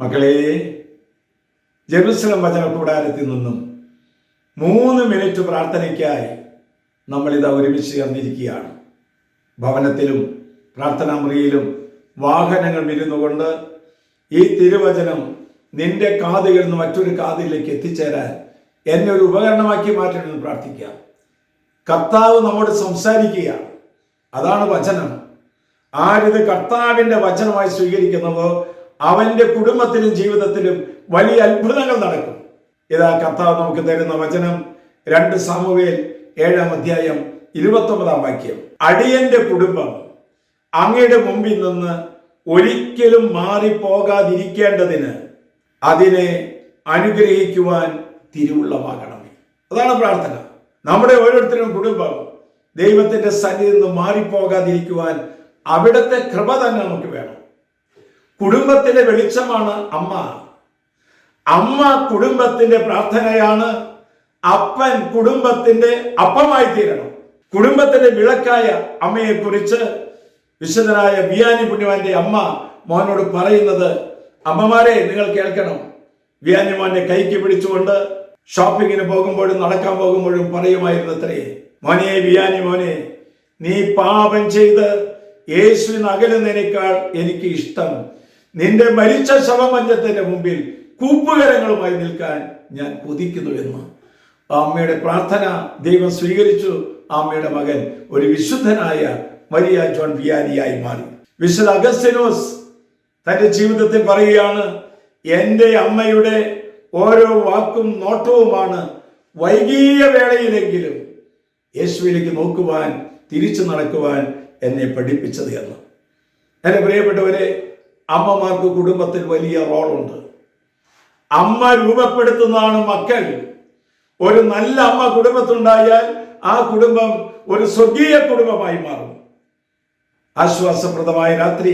മക്കളെ, ജെറുസലം വചന കൂടാരത്തിൽ നിന്നും 3 മിനിറ്റ് പ്രാർത്ഥനയ്ക്കായി നമ്മളിതാ ഒരുമിച്ച് ചേർന്നിരിക്കുകയാണ്. ഭവനത്തിലും പ്രാർത്ഥനാ മുറിയിലും വാഹനങ്ങൾ ഇരുന്നുകൊണ്ട് ഈ തിരുവചനം നിന്റെ കാതുകളിൽ നിന്ന് മറ്റൊരു കാതിലേക്ക് എത്തിച്ചേരാൻ എന്നെ ഒരു ഉപകരണമാക്കി മാറ്റണമെന്ന് പ്രാർത്ഥിക്കാം. കർത്താവ് നമ്മോട് സംസാരിക്കുകയാണ്. അതാണ് വചനം. ആരിത് കർത്താവിൻ്റെ വചനമായി സ്വീകരിക്കുന്നവോ അവൻ്റെ കുടുംബത്തിലും ജീവിതത്തിലും വലിയ അത്ഭുതങ്ങൾ നടക്കും. ഇതാ കർത്താവ് നമുക്ക് തരുന്ന വചനം 2 സാമുവേൽ 7-ാം അധ്യായം 29-ാം വാക്യം. അടിയന്റെ കുടുംബം അങ്ങയുടെ മുമ്പിൽ നിന്ന് ഒരിക്കലും മാറിപ്പോകാതിരിക്കേണ്ടതിന് അതിനെ അനുഗ്രഹിക്കുവാൻ തിരുവുള്ളമാകണമേ. അതാണ് പ്രാർത്ഥന. നമ്മുടെ ഓരോരുത്തരും കുടുംബം ദൈവത്തിന്റെ സന്നിധിയിൽ നിന്ന് മാറിപ്പോകാതിരിക്കുവാൻ അവിടുത്തെ കൃപ തന്നെ നമുക്ക് വേണം. കുടുംബത്തിലെ വെളിച്ചമാണ് അമ്മ. അമ്മ കുടുംബത്തിന്റെ പ്രാർത്ഥനയാണ്. അപ്പൻ കുടുംബത്തിന്റെ അപ്പമായി തീരണം. കുടുംബത്തിന്റെ വിളക്കായ അമ്മയെ കുറിച്ച് വിശുദ്ധനായ വിയാനി പുണ്യവാന്റെ അമ്മ മോനോട് പറയുന്നത്, അമ്മമാരെ നിങ്ങൾ കേൾക്കണം. വിയാനി മോനെ കൈക്ക് പിടിച്ചുകൊണ്ട് ഷോപ്പിങ്ങിന് പോകുമ്പോഴും നടക്കാൻ പോകുമ്പോഴും പറയുമായിരുന്നത്രേ, മോനെ വിയാനി മോനെ, നീ പാപം ചെയ്ത് യേശുവിന് അകലുന്നതിനേക്കാൾ എനിക്ക് ഇഷ്ടം നിന്റെ മരിച്ച ശവമഞ്ചത്തിന്റെ മുമ്പിൽ കൂപ്പുകരങ്ങളുമായി നിൽക്കാൻ ഞാൻ കൊതിക്കുന്നു എന്ന്. അമ്മയുടെ പ്രാർത്ഥന ദൈവം സ്വീകരിച്ചു. അമ്മയുടെ മകൻ ഒരു വിശുദ്ധനായ മരിയ ജോൺ വിയാനിയായി മാറി. വിശുദ്ധ അഗസ്തീനോസ് തന്റെ ജീവിതത്തിൽ പറയുകയാണ്, എൻ്റെ അമ്മയുടെ ഓരോ വാക്കും നോട്ടവുമാണ് വൈകിയ വേളയിലെങ്കിലും യേശുവിലേക്ക് നോക്കുവാൻ, തിരിച്ചു നടക്കുവാൻ എന്നെ പഠിപ്പിച്ചത് എന്ന്. എന്റെ പ്രിയപ്പെട്ടവരെ, അമ്മമാർക്ക് കുടുംബത്തിൽ വലിയ റോളുണ്ട്. അമ്മ രൂപപ്പെടുത്തുന്നതാണ് മക്കൾ. ഒരു നല്ല അമ്മ കുടുംബത്തുണ്ടായാൽ ആ കുടുംബം ഒരു സ്വർഗീയ കുടുംബമായി മാറും. ആശ്വാസപ്രദമായ രാത്രി,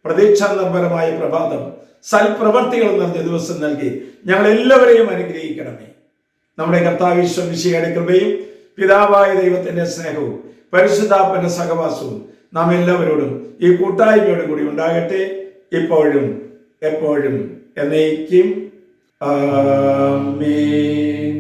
പ്രതീക്ഷാനിർഭരമായ പ്രഭാതം, സൽപ്രവർത്തികൾ നിറഞ്ഞ ദിവസം നൽകി ഞങ്ങൾ എല്ലാവരെയും അനുഗ്രഹിക്കണമേ. നമ്മുടെ കർത്താവ് ഈശോ മിശിഹായുടെ കൃപയും പിതാവായ ദൈവത്തിന്റെ സ്നേഹവും പരിശുദ്ധാത്മന്റെ സഹവാസവും നാം എല്ലാവരോടും ഈ കൂട്ടായ്മയോടും കൂടി ഉണ്ടാകട്ടെ, ഇപ്പോഴും എപ്പോഴും എന്നേക്കും. ആമേൻ.